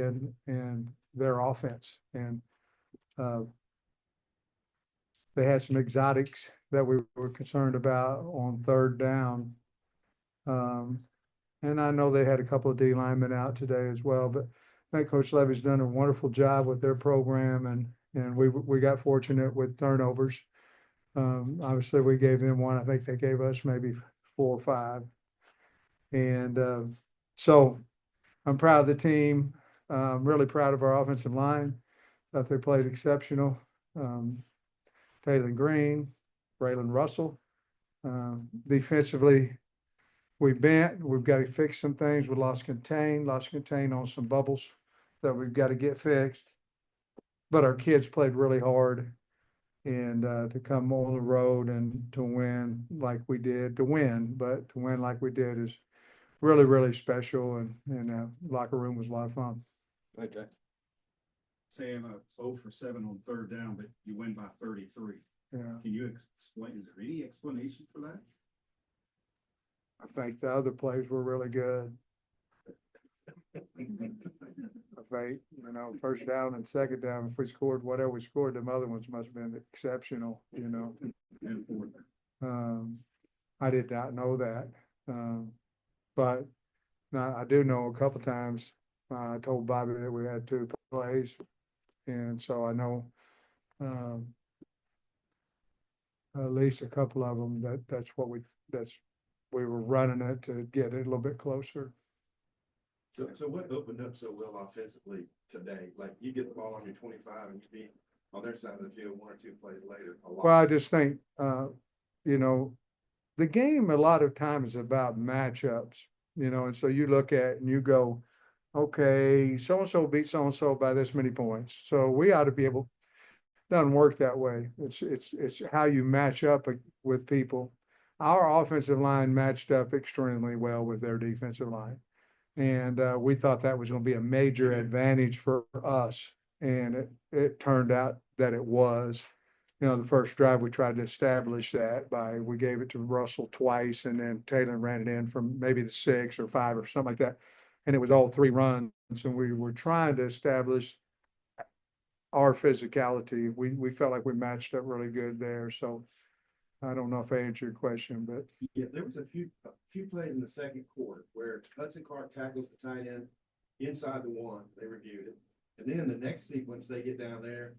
in their offense. And they had some exotics that we were concerned about on third down. And I know they had a couple of D linemen out today as well, but I think Coach Levy's done a wonderful job with their program, and we got fortunate with turnovers. Obviously, we gave them one. I think they gave us maybe 4 or 5. And so I'm proud of the team. I'm really proud of our offensive line. Thought they played exceptional. Taylor Green, Braylon Russell. Defensively, we've got to fix some things. We lost contain on some bubbles that we've got to get fixed. But our kids played really hard, and to come on the road and to win like we did, but to win like we did is really, really special. And locker room was a lot of fun. Okay. Sam, 0 for 7 on third down, but you win by 33. Yeah, Can you explain, is there any explanation for that? I think the other plays were really good. I think, first down and second down, if we scored whatever we scored, them other ones must have been exceptional, And fourth. I did not know that. But now I do know a couple times, I told Bobby that we had 2 plays. And so I know, at least a couple of them we were running it to get it a little bit closer. So what opened up so well offensively today? Like you get the ball on your 25 and you be on their side of the field 1 or 2 plays later. Well, I just think, the game a lot of times is about matchups, and so you look at it and you go, okay, so-and-so beat so-and-so by this many points. So we ought to be able, doesn't work that way. It's how you match up with people. Our offensive line matched up extremely well with their defensive line. And we thought that was going to be a major advantage for us. And it turned out that it was. The first drive, we tried to establish that we gave it to Russell twice, and then Taylor ran it in from maybe the 6 or 5 or something like that. And it was all 3 runs. And we were trying to establish our physicality. We felt like we matched up really good there. So I don't know if I answered your question, but yeah, there was a few plays in the second quarter where Hudson Clark tackles the tight end inside the 1. They reviewed it. And then in the next sequence, they get down there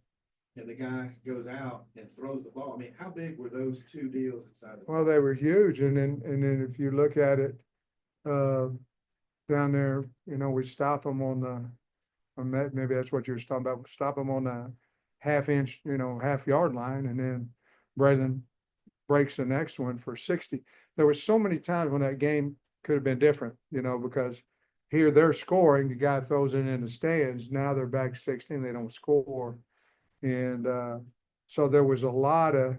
and the guy goes out and throws the ball. I mean, how big were those 2 deals inside the ball? Well, they were huge. And then if you look at it down there, we stop them maybe that's what you're talking about. Stop them on the half-inch, half-yard line, and then Braylon breaks the next one for 60. There were so many times when that game could have been different, because here they're scoring, the guy throws it in the stands, now they're back 16, they don't score. And so there was a lot of,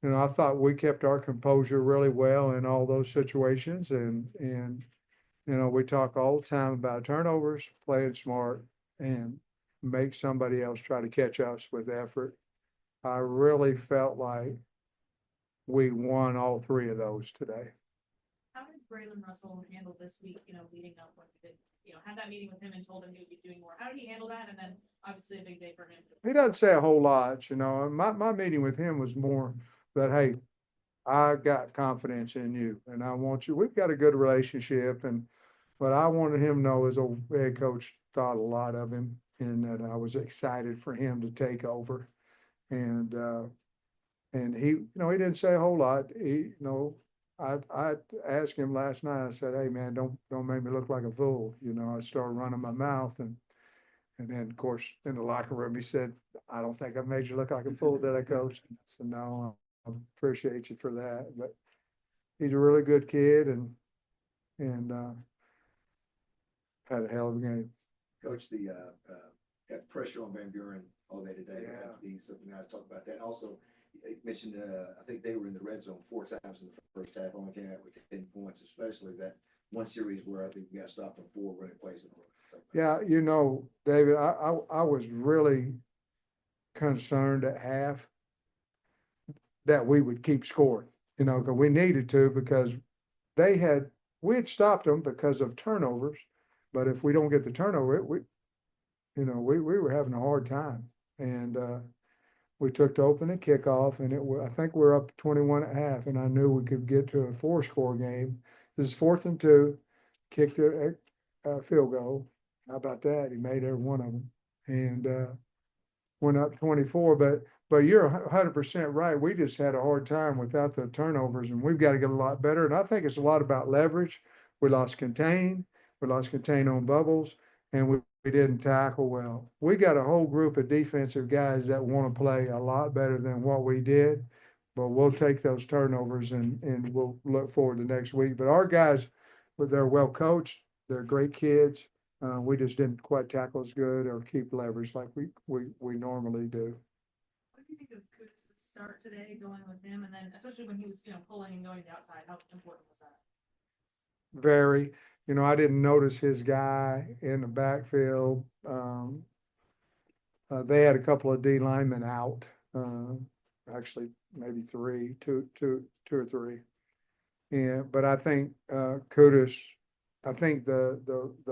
I thought we kept our composure really well in all those situations. And we talk all the time about turnovers, playing smart, and make somebody else try to catch us with effort. I really felt like we won all 3 of those today. How did Braylon Russell handle this week, leading up when we did, had that meeting with him and told him he would be doing more? How did he handle that? And then obviously a big day for him. He doesn't say a whole lot, my meeting with him was more that, hey, I got confidence in you and I want you, we've got a good relationship, but I wanted him to know his old head coach thought a lot of him and that I was excited for him to take over. And he, he didn't say a whole lot. I asked him last night, I said, hey man, don't make me look like a fool. I started running my mouth and then of course in the locker room, he said, I don't think I made you look like a fool, did I, coach? I said, no, I appreciate you for that. But he's a really good kid and had a hell of a game. Coach, the got pressure on Van Buren all day today. Yeah. Be something nice to talk about that. Also, you mentioned I think they were in the red zone 4 times in the first half, only came out with 10 points, especially that one series where I think we got stopped on 4 running plays in a row. Yeah, David, I was really concerned at half that we would keep scoring, because we needed to, because we had stopped them because of turnovers. But if we don't get the turnover, we were having a hard time. And, we took the opening kickoff and I think we're up 21 at half, and I knew we could get to a 4-score game. This is 4th and 2, kicked a field goal. How about that? He made every one of them and, went up 24, but you're 100% right. We just had a hard time without the turnovers, and we've got to get a lot better. And I think it's a lot about leverage. We lost contain on bubbles, and we didn't tackle well. We got a whole group of defensive guys that want to play a lot better than what we did, but we'll take those turnovers and we'll look forward to next week. But our guys, they're well coached, they're great kids. We just didn't quite tackle as good or keep leverage like we normally do. What do you think of Kutz's start today, going with him, and then especially when he was, pulling and going to the outside, how important was that? Very, I didn't notice his guy in the backfield. They had a couple of D linemen out, actually maybe two or three. And, but I think, Kudos, I think the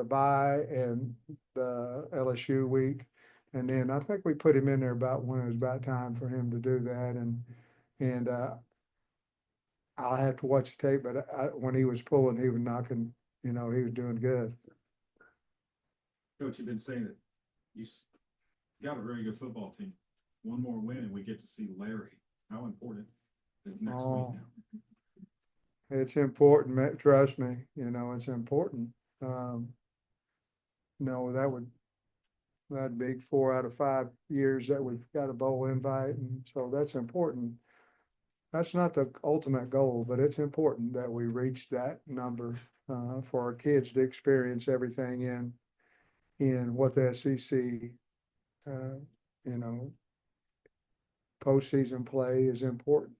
bye and the LSU week, and then I think we put him in there about when it was about time for him to do that, and I'll have to watch the tape, but when he was pulling, he was knocking, he was doing good. Coach, you've been saying that you got a very good football team. One more win and we get to see Larry. How important is next week now? It's important, man, trust me, it's important. That'd be 4 out of 5 years that we've got a bowl invite, and so that's important. That's not the ultimate goal, but it's important that we reach that number, for our kids to experience everything in what the SEC, postseason play is important.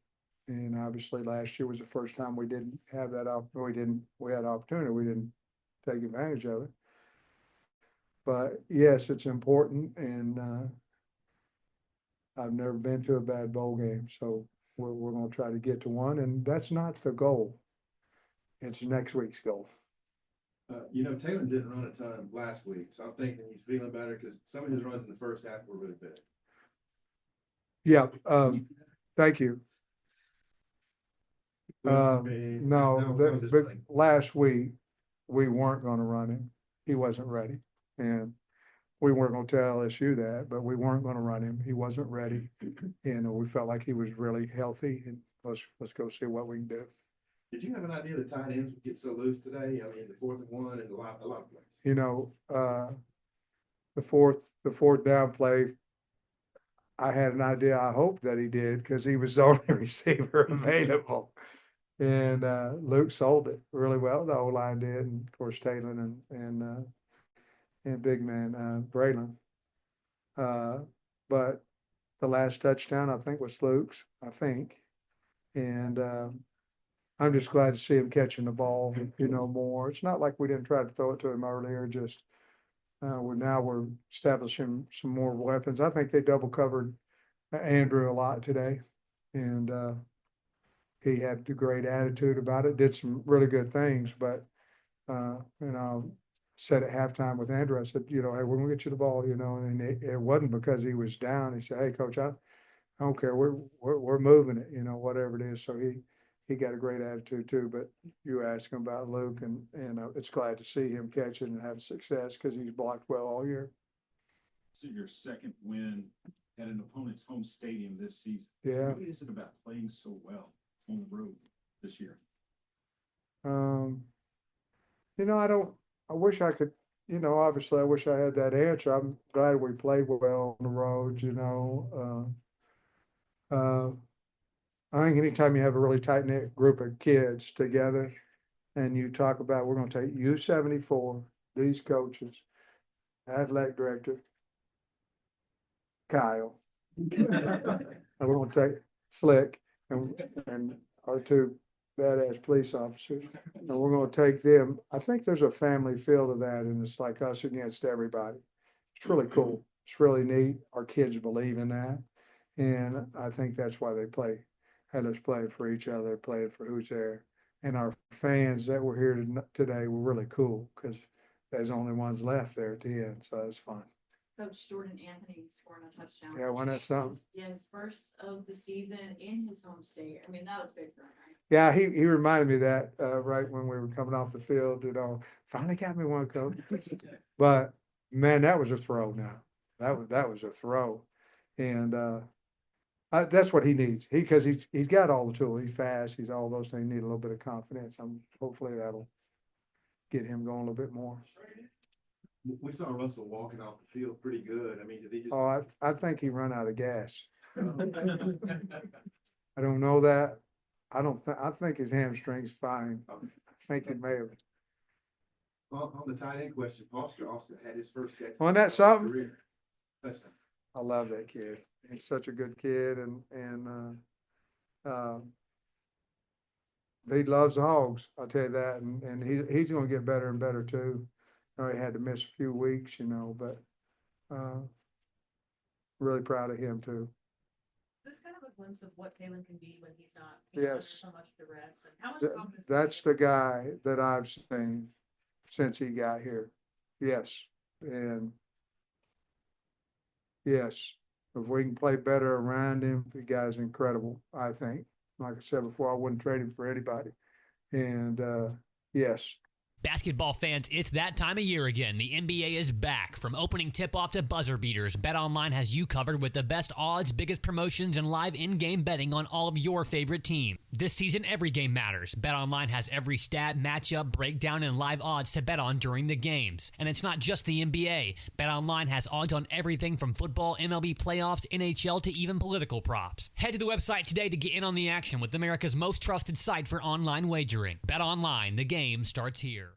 And obviously last year was the first time we didn't have that we had opportunity, we didn't take advantage of it. But yes, it's important, and I've never been to a bad bowl game, so we're gonna try to get to one, and that's not the goal. It's next week's goal. Taylor didn't run a ton last week, so I'm thinking he's feeling better because some of his runs in the first half were really big. Yeah, thank you. That No, was his but thing. last week, we weren't gonna run him. He wasn't ready. And we weren't gonna tell LSU that, but we weren't gonna run him. He wasn't ready. And we felt like he was really healthy, and let's go see what we can do. Did you have an idea the tight ends would get so loose today? I mean, the 4th and 1 and a lot of plays. The fourth down play, I had an idea. I hoped that he did, because he was the only receiver available. And Luke sold it really well. The O-line did, and of course Taylor and big man Braylon. But the last touchdown, I think, was Luke's. I think, and I'm just glad to see him catching the ball, more. It's not like we didn't try to throw it to him earlier. Just we're establishing some more weapons. I think they double covered Andrew a lot today, and he had a great attitude about it. Did some really good things, but said at halftime with Andrew, I said, hey, we're gonna get you the ball, and it wasn't because he was down. He said, hey, coach, I don't care. We're moving it, whatever it is. So he got a great attitude too. But you asked him about Luke, and it's glad to see him catch it and have success, because he's blocked well all year. So your second win at an opponent's home stadium this season. Yeah. What is it about playing so well on the road this year? I wish I could, obviously I wish I had that answer. I'm glad we played well on the road, I think anytime you have a really tight knit group of kids together and you talk about, we're gonna take U-74, these coaches, athletic director, Kyle, and we're gonna take Slick and our 2 badass police officers, and we're gonna take them. I think there's a family feel to that, and it's like us against everybody. It's really cool. It's really neat. Our kids believe in that, and I think that's why they had us playing for each other, playing for who's there. And our fans that were here today were really cool, because there's only ones left there at the end, so it's fun. Coach Jordan Anthony scoring a touchdown. Yeah, wasn't that something? Yeah, his first of the season in his home state. I mean, that was big for him, right? Yeah, he reminded me of that, right when we were coming off the field, finally got me one, coach. But man, that was a throw now. That was a throw. And, that's what he needs. Cause he's got all the tools. He's fast. He's all those things. Need a little bit of confidence. Hopefully that'll get him going a little bit more. We saw Russell walking off the field pretty good. I mean, did he just? Oh, I think he run out of gas. I don't know that. I think his hamstring's fine. I think he may have. On the tight end question, Foster also had his first catch. Wasn't that something? Career touchdown. I love that kid. He's such a good kid and he loves the Hogs, I'll tell you that. And he's gonna get better and better too. I know he had to miss a few weeks, but really proud of him too. This kind of a glimpse of what Taylor can be when he's not, under Yes. so much duress, and how much Th- confidence. That's the guy that I've seen since he got here. Yes, and yes, if we can play better around him, the guy's incredible, I think. Like I said before, I wouldn't trade him for anybody. And yes. Basketball fans, it's that time of year again. The NBA is back. From opening tip-off to buzzer beaters, BetOnline has you covered with the best odds, biggest promotions, and live in-game betting on all of your favorite teams. This season, every game matters. BetOnline has every stat, matchup, breakdown, and live odds to bet on during the games. And it's not just the NBA. BetOnline has odds on everything from football, MLB playoffs, NHL, to even political props. Head to the website today to get in on the action with America's most trusted site for online wagering. BetOnline, the game starts here.